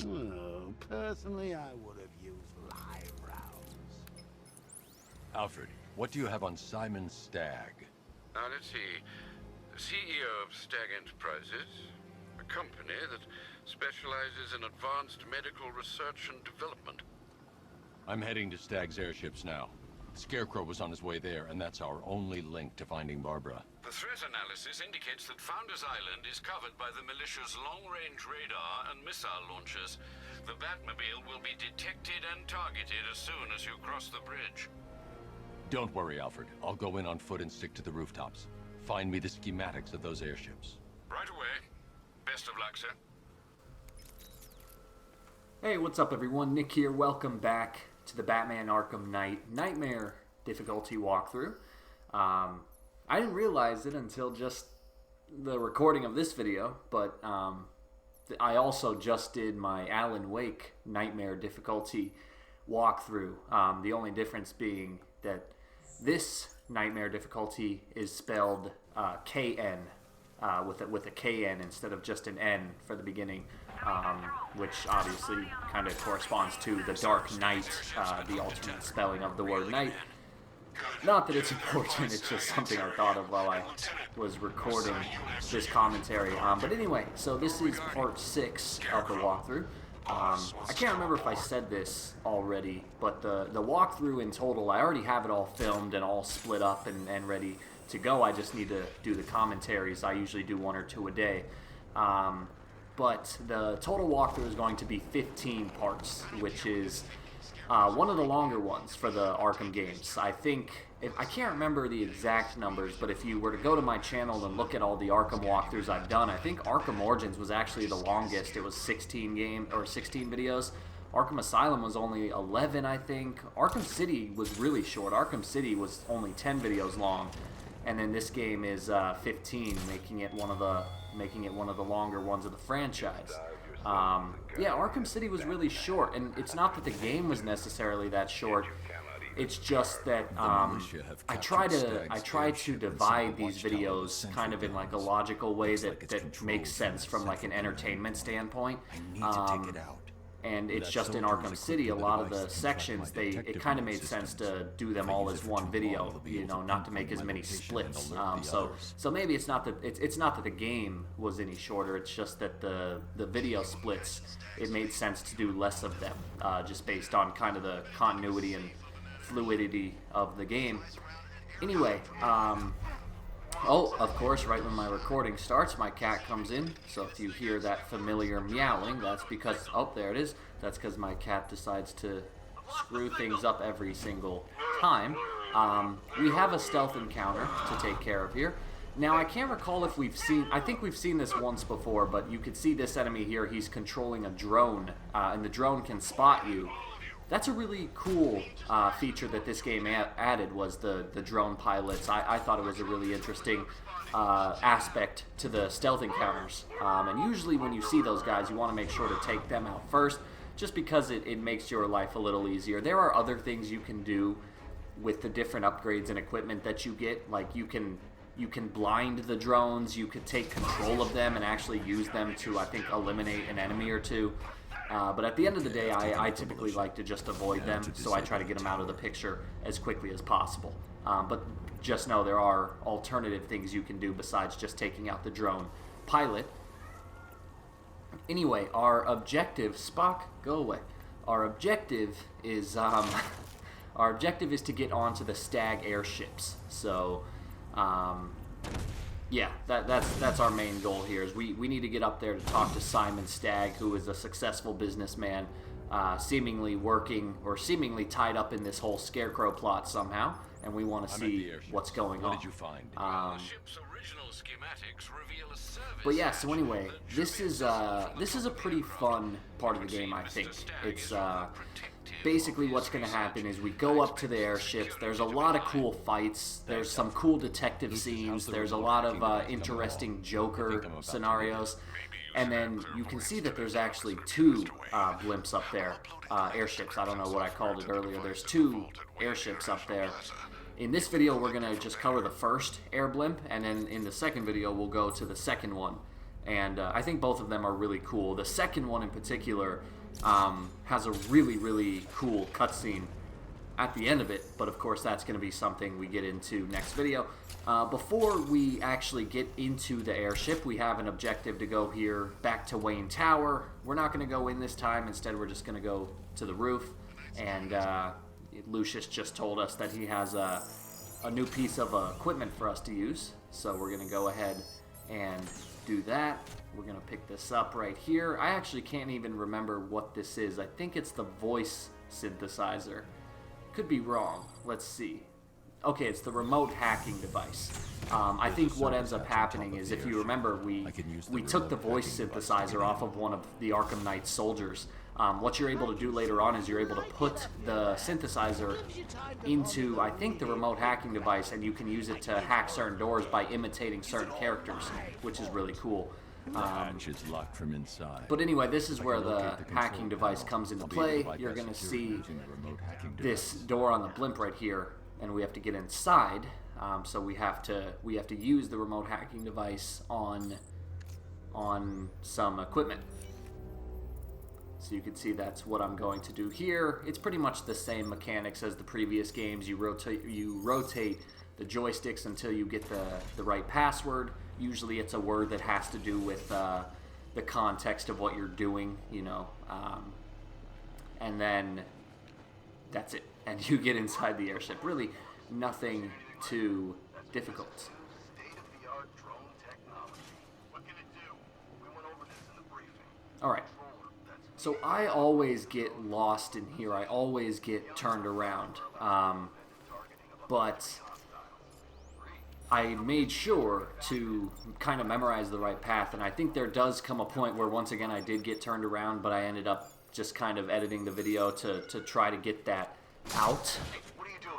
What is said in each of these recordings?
Well, personally, I would have used live rounds. Alfred, what do you have on Simon Stagg? Now, let's see. CEO of Stagg Enterprises, a company that specializes in advanced medical research and development. I'm heading to Stagg's airships now. Scarecrow was on his way there, and that's our only link to finding Barbara. The threat analysis indicates that Founders Island is covered by the militia's long-range radar and missile launchers. The Batmobile will be detected and targeted as soon as you cross the bridge. Don't worry, Alfred. I'll go in on foot and stick to the rooftops. Find me the schematics of those airships. Right away. Best of luck, sir. Hey, what's up everyone? Nick here. Welcome back to the Batman Arkham Knight Knightmare Difficulty walkthrough. I didn't realize it until just the recording of this video, but I also just did my Alan Wake Nightmare Difficulty walkthrough. The only difference being that this Nightmare Difficulty is spelled KN, with a KN instead of just an N for the beginning, which obviously kind of corresponds to the Dark Knight, the alternate spelling of the word night. Not that it's important, it's just something I thought of while I was recording this commentary. But anyway, so this is part 6 of the walkthrough. I can't remember if I said this already, but the walkthrough in total, I already have it all filmed and all split up and ready to go. I just need to do the commentaries. I usually do 1 or 2 a day. But the total walkthrough is going to be 15 parts, which is one of the longer ones for the Arkham games. I think, I can't remember the exact numbers, but if you were to go to my channel and look at all the Arkham walkthroughs I've done, I think Arkham Origins was actually the longest. It was 16 videos. Arkham Asylum was only 11, I think. Arkham City was really short. Arkham City was only 10 videos long, and then this game is 15, making it one of the longer ones of the franchise. Yeah, Arkham City was really short, and it's not that the game was necessarily that short. It's just that I try to divide these videos kind of in like a logical way that makes sense from like an entertainment standpoint. And it's just in Arkham City, a lot of the sections, it kind of made sense to do them all as one video, you know, not to make as many splits. So maybe it's not that the game was any shorter. It's just that the video splits, it made sense to do less of them, just based on kind of the continuity and fluidity of the game. Anyway, oh, of course, right when my recording starts, my cat comes in. So if you hear that familiar meowing, that's because, oh, there it is. That's because my cat decides to screw things up every single time. We have a stealth encounter to take care of here. Now, I can't recall if I think we've seen this once before, but you could see this enemy here. He's controlling a drone, and the drone can spot you. That's a really cool feature that this game added, was the drone pilots. I thought it was a really interesting aspect to the stealth encounters. And usually when you see those guys, you want to make sure to take them out first, just because it makes your life a little easier. There are other things you can do with the different upgrades and equipment that you get. Like you can blind the drones, you could take control of them and actually use them to, I think, eliminate an enemy or two. But at the end of the day, I typically like to just avoid them, so I try to get them out of the picture as quickly as possible. But just know there are alternative things you can do besides just taking out the drone pilot. Anyway, our objective, Spock, go away. Our objective is to get onto the Stagg airships. So, yeah, that's our main goal here. Is we need to get up there to talk to Simon Stagg, who is a successful businessman, seemingly working or seemingly tied up in this whole Scarecrow plot somehow, and we want to see what's going on. What did you find? But yeah, so anyway, this is a pretty fun part of the game, I think. It's basically what's going to happen is we go up to the airships. There's a lot of cool fights. There's some cool detective scenes. There's a lot of interesting Joker scenarios. And then you can see that there's actually 2 blimps up there, airships. I don't know what I called it earlier. There's 2 airships up there. In this video, we're going to just cover the first air blimp, and then in the second video, we'll go to the second one. And I think both of them are really cool. The second one in particular has a really, really cool cutscene at the end of it, but of course that's going to be something we get into next video. Before we actually get into the airship, we have an objective to go here back to Wayne Tower. We're not going to go in this time. Instead, we're just going to go to the roof. And Lucius just told us that he has a new piece of equipment for us to use. So we're going to go ahead and do that. We're going to pick this up right here. I actually can't even remember what this is. I think it's the voice synthesizer. Could be wrong. Let's see. Okay, it's the remote hacking device. I think what ends up happening is, if you remember, we took the voice synthesizer off of one of the Arkham Knight soldiers. What you're able to do later on is you're able to put the synthesizer into, I think, the remote hacking device, and you can use it to hack certain doors by imitating certain characters, which is really cool. It's locked from inside. But anyway, this is where the hacking device comes into play. You're going to see this door on the blimp right here, and we have to get inside. So we have to use the remote hacking device on some equipment. So you can see that's what I'm going to do here. It's pretty much the same mechanics as the previous games. You rotate the joysticks until you get the right password. Usually it's a word that has to do with the context of what you're doing, you know. And then that's it. And you get inside the airship. Really nothing too difficult. Alright. So I always get lost in here. I always get turned around. But I made sure to kind of memorize the right path, and I think there does come a point where once again I did get turned around, but I ended up just kind of editing the video to try to get that out. What are you doing?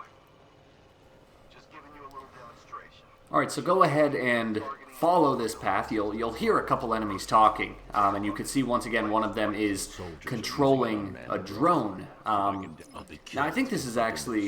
Just giving you a little demonstration. Alright, so go ahead and follow this path. You'll hear a couple enemies talking, and you can see once again one of them is controlling a drone. Now I think this is actually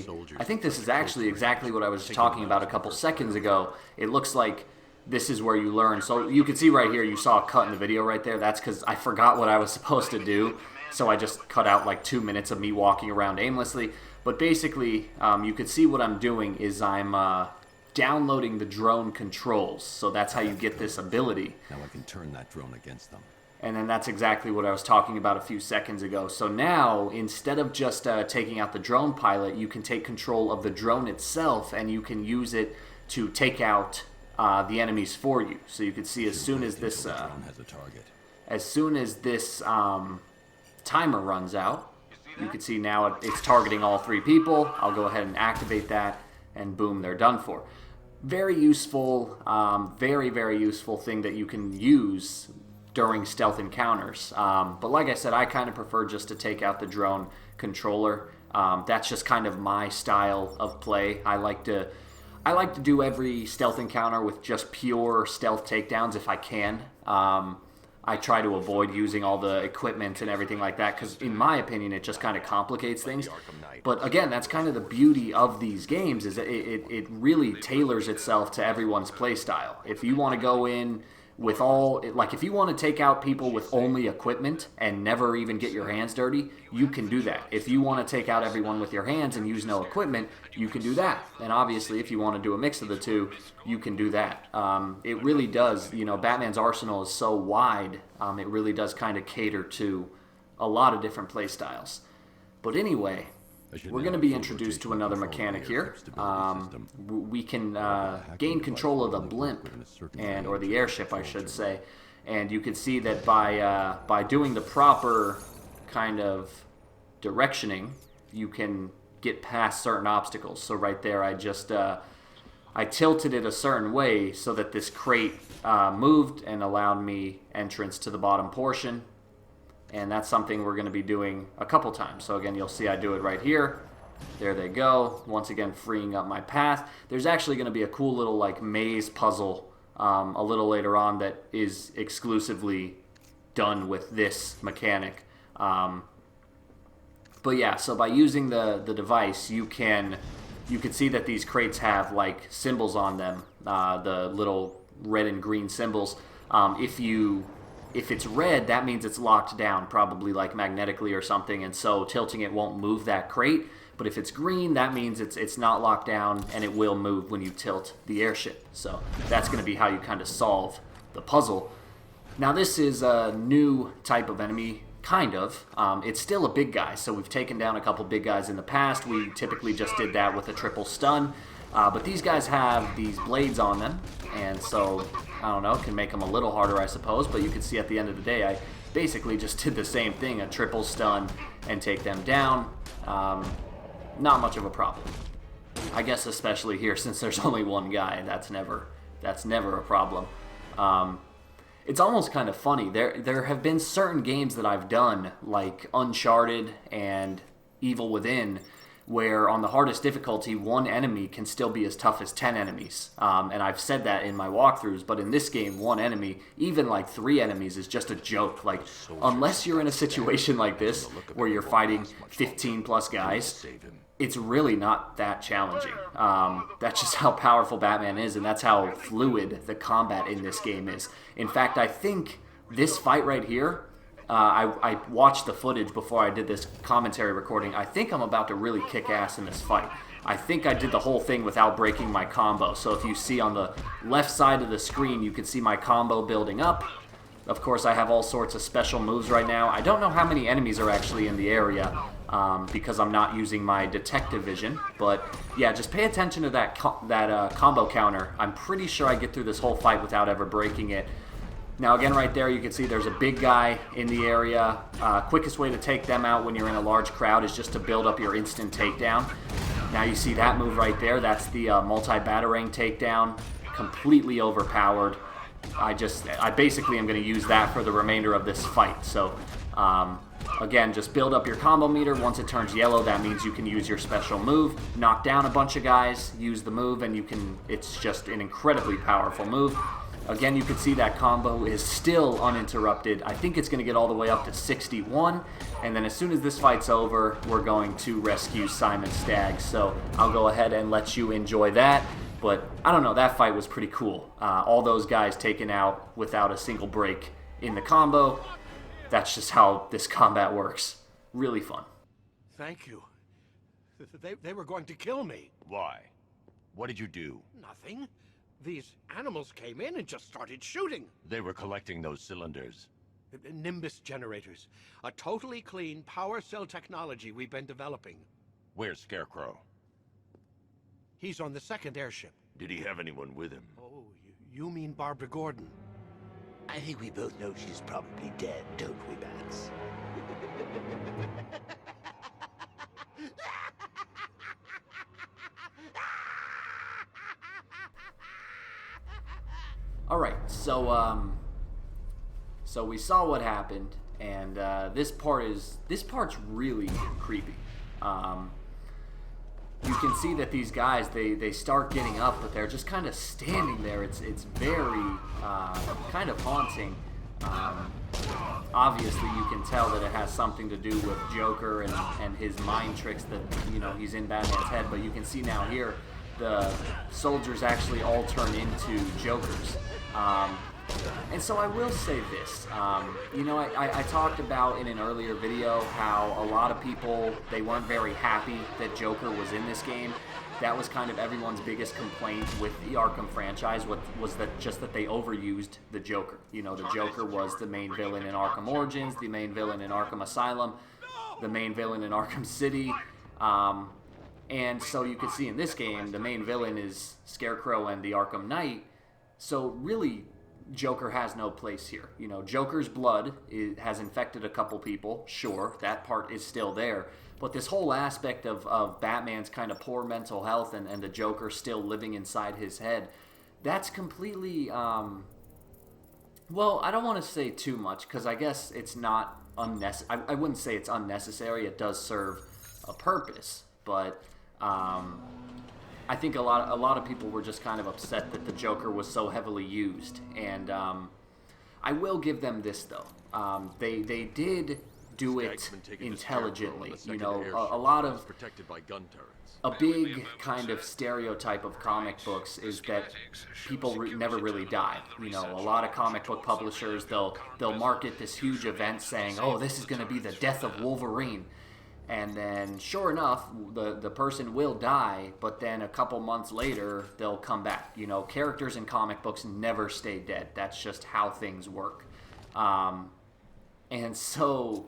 exactly what I was talking about a couple seconds ago. It looks like this is where you learn. So you can see right here, you saw a cut in the video right there. That's because I forgot what I was supposed to do, so I just cut out like 2 minutes of me walking around aimlessly. But basically, you can see what I'm doing is I'm downloading the drone controls. So that's how you get this ability. Now I can turn that drone against them. And then that's exactly what I was talking about a few seconds ago. So now, instead of just taking out the drone pilot, you can take control of the drone itself, and you can use it to take out the enemies for you. So you can see as soon as this timer runs out, you can see now it's targeting all 3 people. I'll go ahead and activate that, and boom, they're done for. Very useful, very, very useful thing that you can use during stealth encounters. But like I said, I kind of prefer just to take out the drone controller. That's just kind of my style of play. I like to do every stealth encounter with just pure stealth takedowns if I can. I try to avoid using all the equipment and everything like that because, in my opinion, it just kind of complicates things. But again, that's kind of the beauty of these games, is that it really tailors itself to everyone's play style. If you want to go in with if you want to take out people with only equipment and never even get your hands dirty, you can do that. If you want to take out everyone with your hands and use no equipment, you can do that. And obviously, if you want to do a mix of the two, you can do that. It really does, Batman's arsenal is so wide, it really does kind of cater to a lot of different play styles. But anyway, we're going to be introduced to another mechanic here. We can gain control of the blimp, or the airship, I should say. And you can see that by doing the proper kind of directioning, you can get past certain obstacles. So right there, I tilted it a certain way so that this crate moved and allowed me entrance to the bottom portion. And that's something we're going to be doing a couple times. So again, you'll see I do it right here. There they go. Once again, freeing up my path. There's actually going to be a cool little maze puzzle a little later on that is exclusively done with this mechanic. But yeah, so by using the device, you can see that these crates have symbols on them, the little red and green symbols. If it's red, that means it's locked down, probably like magnetically or something, and so tilting it won't move that crate. But if it's green, that means it's not locked down, and it will move when you tilt the airship. So that's going to be how you kind of solve the puzzle. Now this is a new type of enemy, kind of. It's still a big guy, so we've taken down a couple big guys in the past. We typically just did that with a triple stun. But these guys have these blades on them, and so, I don't know, can make them a little harder, I suppose. But you can see at the end of the day, I basically just did the same thing, a triple stun, and take them down. Not much of a problem. I guess especially here, since there's only one guy, that's never a problem. It's almost kind of funny. There have been certain games that I've done, like Uncharted and Evil Within, where on the hardest difficulty, one enemy can still be as tough as 10 enemies. And I've said that in my walkthroughs, but in this game, one enemy, even like 3 enemies, is just a joke. Like, unless you're in a situation like this, where you're fighting 15 plus guys, it's really not that challenging. That's just how powerful Batman is, and that's how fluid the combat in this game is. In fact, I think this fight right here, I watched the footage before I did this commentary recording. I think I'm about to really kick ass in this fight. I think I did the whole thing without breaking my combo. So if you see on the left side of the screen, you can see my combo building up. Of course, I have all sorts of special moves right now. I don't know how many enemies are actually in the area because I'm not using my detective vision. But yeah, just pay attention to that combo counter. I'm pretty sure I get through this whole fight without ever breaking it. Now again, right there, you can see there's a big guy in the area. Quickest way to take them out when you're in a large crowd is just to build up your instant takedown. Now you see that move right there. That's the multi-batarang takedown. Completely overpowered. I basically am going to use that for the remainder of this fight. So again, just build up your combo meter. Once it turns yellow, that means you can use your special move, knock down a bunch of guys, use the move, and it's just an incredibly powerful move. Again, you can see that combo is still uninterrupted. I think it's going to get all the way up to 61. And then as soon as this fight's over, we're going to rescue Simon Stagg. So I'll go ahead and let you enjoy that. But I don't know, that fight was pretty cool. All those guys taken out without a single break in the combo. That's just how this combat works. Really fun. Thank you. They were going to kill me. Why? What did you do? Nothing. These animals came in and just started shooting. They were collecting those cylinders. Nimbus generators. A totally clean power cell technology we've been developing. Where's Scarecrow? He's on the second airship. Did he have anyone with him? Oh, you mean Barbara Gordon? I think we both know she's probably dead, don't we, Bats? All right, so we saw what happened, and this part's really creepy. You can see that these guys they start getting up, but they're just kind of standing there. It's very kind of haunting. Obviously, you can tell that it has something to do with Joker and his mind tricks that he's in Batman's head. But you can see now here the soldiers actually all turn into Jokers. And so I will say this, I talked about in an earlier video how a lot of people, they weren't very happy that Joker was in this game. That was kind of everyone's biggest complaint with the Arkham franchise, was that they overused the Joker. The Joker was the main villain in Arkham Origins, the main villain in Arkham Asylum, the main villain in Arkham City. And so you can see in this game, the main villain is Scarecrow and the Arkham Knight. So really, Joker has no place here. Joker's blood has infected a couple people. Sure, that part is still there. But this whole aspect of Batman's kind of poor mental health and the Joker still living inside his head, that's completely, well, I don't want to say too much, because I guess it's not unnecessary. I wouldn't say it's unnecessary. It does serve a purpose. But I think a lot of people were just kind of upset that the Joker was so heavily used. And I will give them this, though. They did do it intelligently. A lot of protected by gun turrets. a big kind of stereotype of comic books is that people never really die. You know, a lot of comic book publishers, they'll market this huge event saying, oh, this is going to be the death of Wolverine. And then, sure enough, the person will die, but then a couple months later, they'll come back. You know, characters in comic books never stay dead. That's just how things work. And so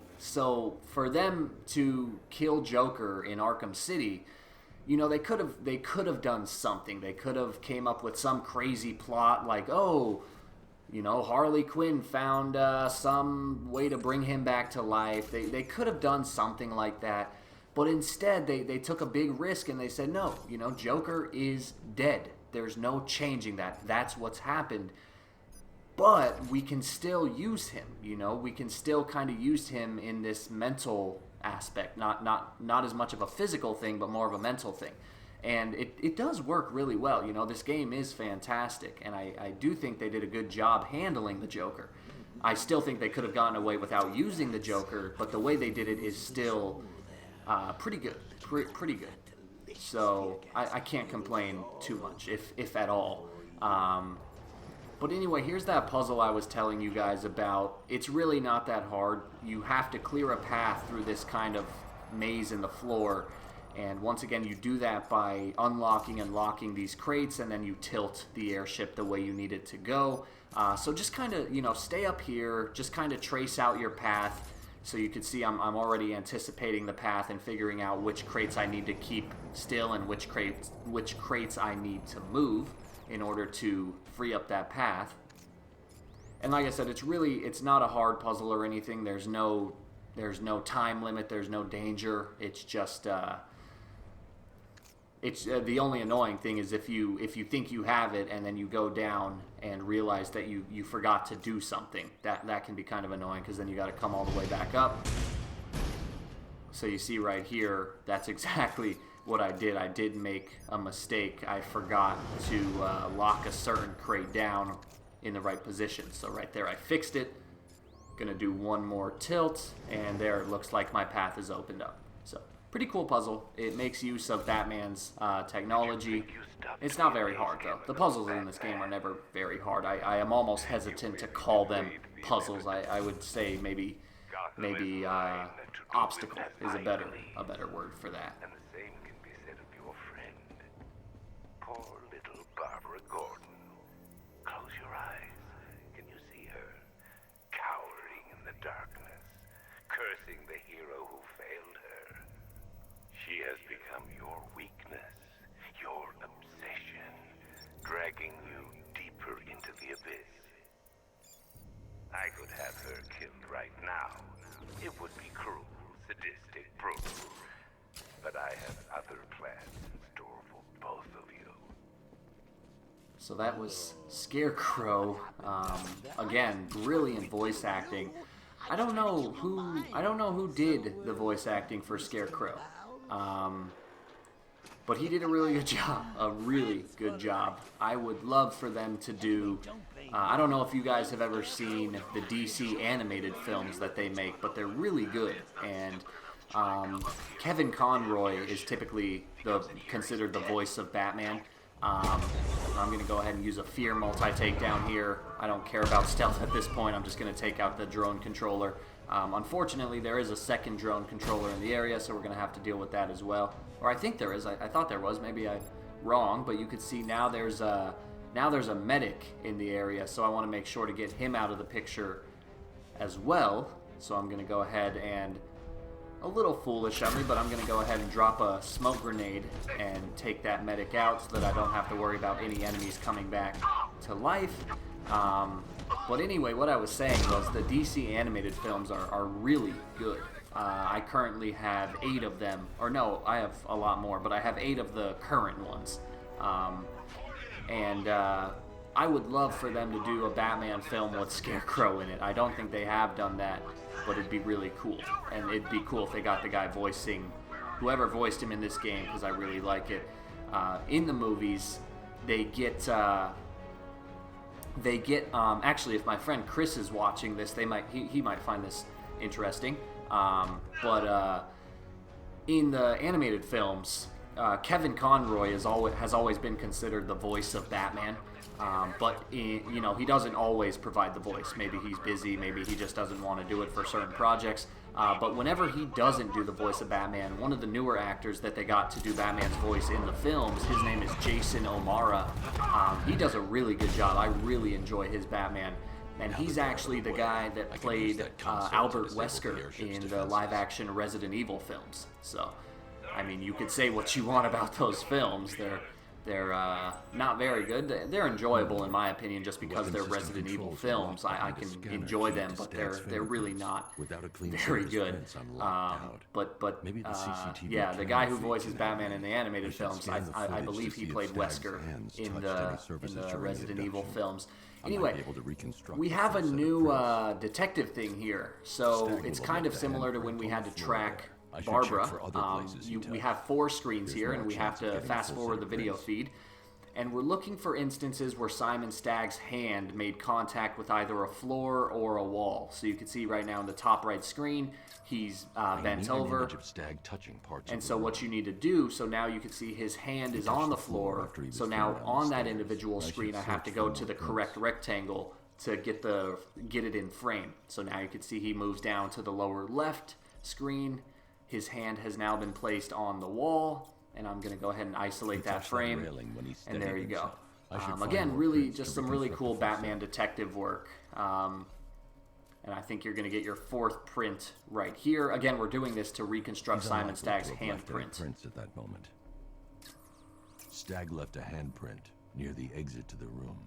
for them to kill Joker in Arkham City, you know, they could have done something. They could have came up with some crazy plot like, oh, you know, Harley Quinn found some way to bring him back to life. They could have done something like that. But instead, they took a big risk and they said, no, you know, Joker is dead. There's no changing that. That's what's happened. But we can still use him, you know. We can still kind of use him in this mental aspect. Not as much of a physical thing, but more of a mental thing. And it does work really well. You know, this game is fantastic, and I do think they did a good job handling the Joker. I still think they could have gotten away without using the Joker, but the way they did it is still pretty good. Pretty good. So I can't complain too much, if at all. But anyway, here's that puzzle I was telling you guys about. It's really not that hard. You have to clear a path through this kind of maze in the floor. And once again, you do that by unlocking and locking these crates, and then you tilt the airship the way you need it to go. So just kind of, you know, stay up here, just kind of trace out your path. So you can see I'm already anticipating the path and figuring out which crates I need to keep still and which crates I need to move in order to free up that path. And like I said, it's not a hard puzzle or anything. There's no time limit, there's no danger. It's just the only annoying thing is if you think you have it and then you go down and realize that you forgot to do something. That can be kind of annoying, because then you got to come all the way back up. So you see right here, that's exactly what I did. I did make a mistake. I forgot to lock a certain crate down in the right position. So right there I fixed it. Gonna do one more tilt, and there it looks like my path is opened up. So pretty cool puzzle. It makes use of Batman's technology. It's not very hard though. The puzzles in this game are never very hard. I am almost hesitant to call them puzzles. I would say maybe obstacle is a better word for that. And the same can be said of your friend, poor little Barbara Gordon. Close your eyes. Can you see her? Cowering in the darkness, cursing the hero who failed her. She has become your weakness, your obsession, dragging you deeper into the abyss. I could have her killed right now. It would be cruel, sadistic, brutal. But I have other plans in store for both of you. So that was Scarecrow. Again, brilliant voice acting. I don't know who did the voice acting for Scarecrow. But he did a really good job. A really good job. I would love for them to do... I don't know if you guys have ever seen the DC animated films that they make, but they're really good. And Kevin Conroy is typically considered the voice of Batman. I'm going to go ahead and use a fear multi-takedown here. I don't care about stealth at this point. I'm just going to take out the drone controller. Unfortunately, there is a second drone controller in the area, so we're going to have to deal with that as well. Or I think there is. I thought there was. Maybe I'm wrong, but you could see now there's a medic in the area, so I want to make sure to get him out of the picture as well. So I'm going to go ahead and, a little foolish of me, but I'm going to go ahead and drop a smoke grenade and take that medic out so that I don't have to worry about any enemies coming back to life. But anyway, what I was saying was the DC animated films are really good. I currently have 8 of them. Or no, I have a lot more, but I have 8 of the current ones. And I would love for them to do a Batman film with Scarecrow in it. I don't think they have done that, but it'd be really cool. And it'd be cool if they got the guy voicing, whoever voiced him in this game, because I really like it. In the movies, they get actually, if my friend Chris is watching this, he might find this interesting. But in the animated films, Kevin Conroy has always been considered the voice of Batman, but he doesn't always provide the voice. Maybe he's busy, maybe he just doesn't want to do it for certain projects. But whenever he doesn't do the voice of Batman, one of the newer actors that they got to do Batman's voice in the films, his name is Jason O'Mara. He does a really good job. I really enjoy his Batman. And he's actually the guy that played Albert Wesker in the live-action Resident Evil films. So, I mean, you could say what you want about those films. They're not very good. They're enjoyable in my opinion, just because they're Resident Evil films. I can enjoy them, but they're really not very good. Yeah, the guy who voices Batman in the animated films, I believe he played Wesker in the Resident Evil films. Anyway, we have a new detective thing here, so it's kind of similar to when we had to track Barbara. We have 4 screens here, and we have to fast forward the video feed. And we're looking for instances where Simon Stagg's hand made contact with either a floor or a wall. So you can see right now in the top right screen, he's bent over. And so what you need to do, so now you can see his hand is on the floor. So now on that individual screen, I have to go to the correct rectangle to get it in frame. So now you can see he moves down to the lower left screen. His hand has now been placed on the wall, and I'm going to go ahead and isolate that frame, and there you go. Again, really, just some really cool Batman detective work, and I think you're going to get your 4th print right here. Again, we're doing this to reconstruct Simon Stagg's handprint. At that moment, Stagg left a handprint near the exit to the room.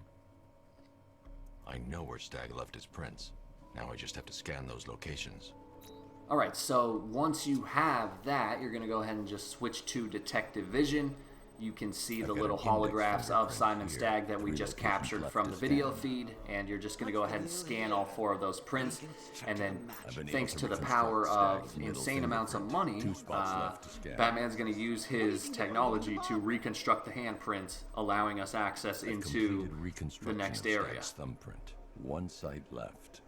I know where Stagg left his prints. Now I just have to scan those locations. Alright, so once you have that, you're going to go ahead and just switch to Detective Vision. You can see the little holographs of Simon Stagg that we just captured from the video feed, and you're just going to go ahead and scan all 4 of those prints, and then thanks to the power of insane amounts of money, Batman's going to use his technology to reconstruct the handprint, allowing us access into the next area. Thumbprint. 1 site left.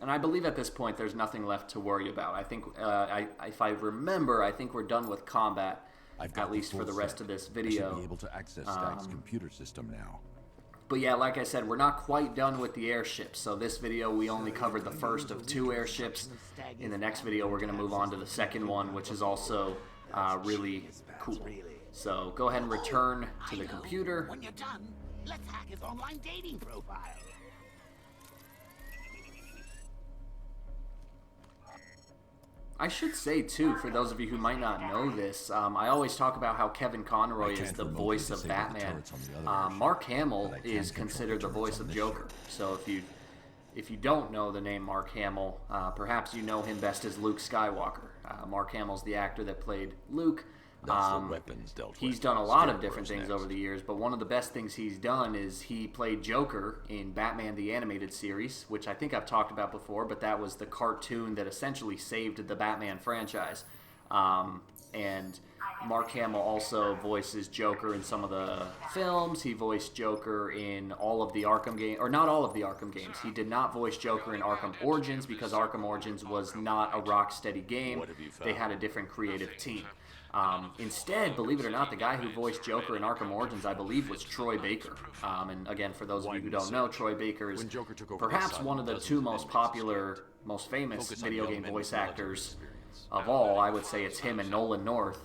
And I believe at this point there's nothing left to worry about. I think, if I remember, I think we're done with combat, at least for the rest of this video. I should be able to access Stagg's computer system now. But yeah, like I said, we're not quite done with the airships. So this video, we only covered the first of 2 airships. In the next video, we're going to move on to the second one, which is also really cool. So go ahead and return to the computer. When you're done, let's hack his online dating profile. I should say, too, for those of you who might not know this, I always talk about how Kevin Conroy is the voice of Batman. Mark Hamill is considered the voice of Joker. So if you don't know the name Mark Hamill, perhaps you know him best as Luke Skywalker. Mark Hamill's the actor that played Luke. He's done a lot of different things over the years, but one of the best things he's done is he played Joker in Batman the Animated Series, which I think I've talked about before, but that was the cartoon that essentially saved the Batman franchise. And Mark Hamill also voices Joker in some of the films. He voiced Joker in all of the Arkham games, or not all of the Arkham games. He did not voice Joker in Arkham Origins because Arkham Origins was not a Rocksteady game. They had a different creative team. Instead, believe it or not, the guy who voiced Joker in Arkham Origins, I believe, was Troy Baker. And again, for those of you who don't know, Troy Baker is perhaps one of the 2 most popular, most famous video game voice actors of all. I would say it's him and Nolan North.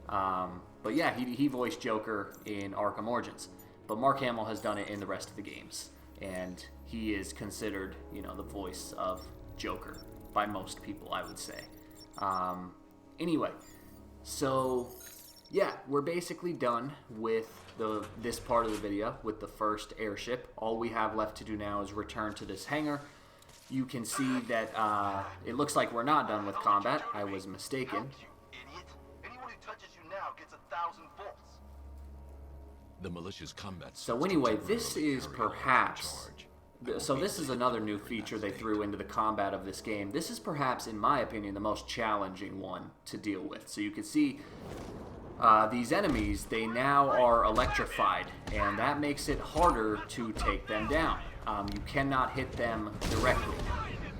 But yeah, he voiced Joker in Arkham Origins. But Mark Hamill has done it in the rest of the games. And he is considered, the voice of Joker by most people, I would say. Anyway. So, yeah, we're basically done with this part of the video, with the first airship. All we have left to do now is return to this hangar. You can see that it looks like we're not done with combat. I was mistaken. Anyone who touches you now gets 1,000 volts. The malicious combat. So anyway, this is perhaps... So this is another new feature they threw into the combat of this game. This is perhaps, in my opinion, the most challenging one to deal with. So you can see these enemies, they now are electrified, and that makes it harder to take them down. You cannot hit them directly,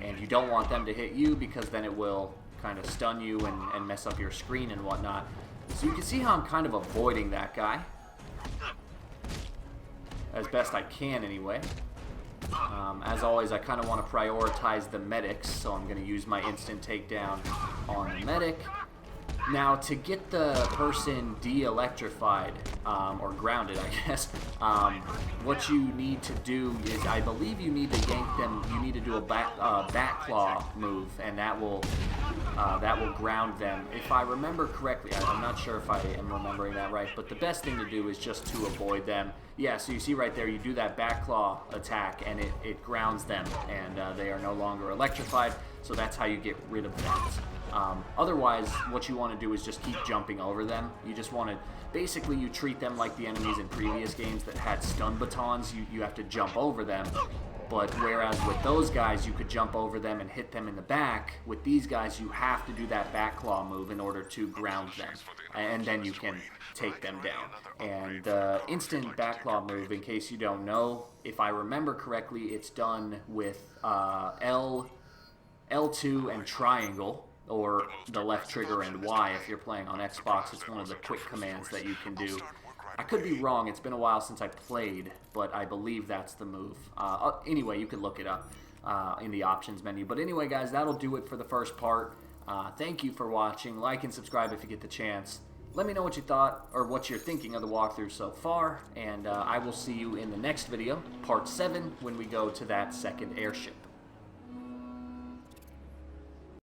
and you don't want them to hit you because then it will kind of stun you and mess up your screen and whatnot. So you can see how I'm kind of avoiding that guy. As best I can, anyway. As always, I kind of want to prioritize the medics, so I'm going to use my instant takedown on the medic. Now, to get the person de-electrified, or grounded, I guess, what you need to do is, I believe you need to gank them, you need to do a bat claw move, and that will ground them. If I remember correctly, I'm not sure if I am remembering that right, but the best thing to do is just to avoid them. Yeah, so you see right there, you do that bat claw attack, and it grounds them, and they are no longer electrified, so that's how you get rid of that. Otherwise, what you want to do is just keep jumping over them. You just want to, basically you treat them like the enemies in previous games that had stun batons. You have to jump over them. But whereas with those guys, you could jump over them and hit them in the back, with these guys, you have to do that back claw move in order to ground them. And then you can take them down. And the instant back claw move, in case you don't know, if I remember correctly, it's done with L2 and triangle, or the left trigger and Y if you're playing on Xbox. It's one of the quick commands that you can do. I could be wrong, it's been a while since I played, but I believe that's the move. Anyway, you can look it up in the options menu. But anyway, guys, that'll do it for the first part. Thank you for watching. Like and subscribe if you get the chance. Let me know what you thought, or what you're thinking of the walkthrough so far, and I will see you in the next video, part 7, when we go to that second airship.